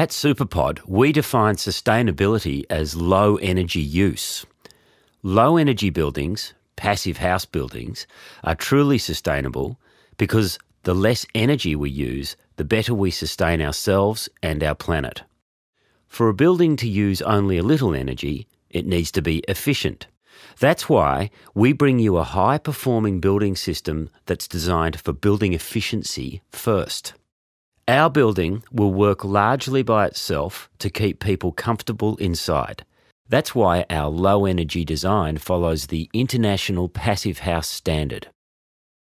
At Superpod, we define sustainability as low energy use. Low energy buildings, passive house buildings, are truly sustainable because the less energy we use, the better we sustain ourselves and our planet. For a building to use only a little energy, it needs to be efficient. That's why we bring you a high-performing building system that's designed for building efficiency first. Our building will work largely by itself to keep people comfortable inside. That's why our low-energy design follows the International Passive House Standard.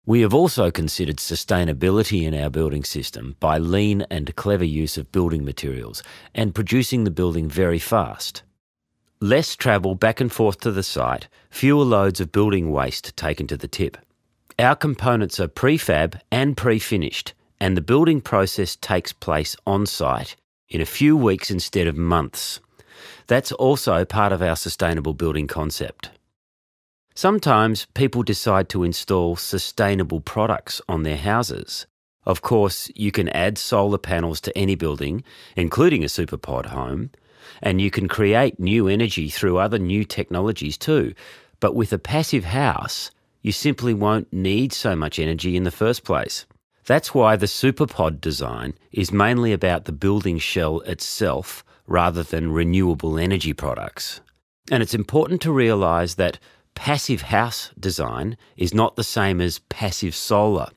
We have also considered sustainability in our building system by lean and clever use of building materials and producing the building very fast. Less travel back and forth to the site, fewer loads of building waste taken to the tip. Our components are prefab and pre-finished, and the building process takes place on-site in a few weeks instead of months. That's also part of our sustainable building concept. Sometimes people decide to install sustainable products on their houses. Of course, you can add solar panels to any building, including a Superpod home, and you can create new energy through other new technologies too. But with a passive house, you simply won't need so much energy in the first place. That's why the Superpod design is mainly about the building shell itself rather than renewable energy products. And it's important to realise that passive house design is not the same as passive solar.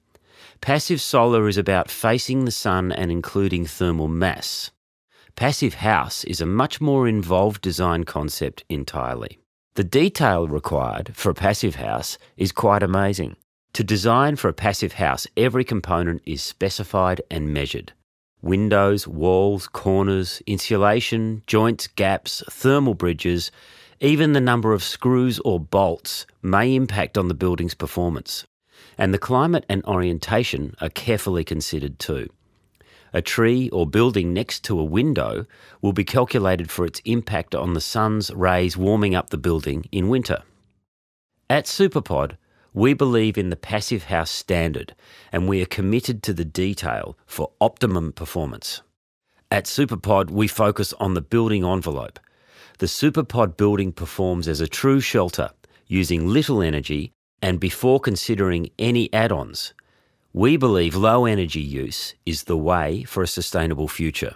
Passive solar is about facing the sun and including thermal mass. Passive house is a much more involved design concept entirely. The detail required for a passive house is quite amazing. To design for a passive house, every component is specified and measured. Windows, walls, corners, insulation, joints, gaps, thermal bridges, even the number of screws or bolts may impact on the building's performance. And the climate and orientation are carefully considered too. A tree or building next to a window will be calculated for its impact on the sun's rays warming up the building in winter. At Superpod, we believe in the Passive House Standard, and we are committed to the detail for optimum performance. At Superpod, we focus on the building envelope. The Superpod building performs as a true shelter, using little energy and before considering any add-ons. We believe low energy use is the way for a sustainable future.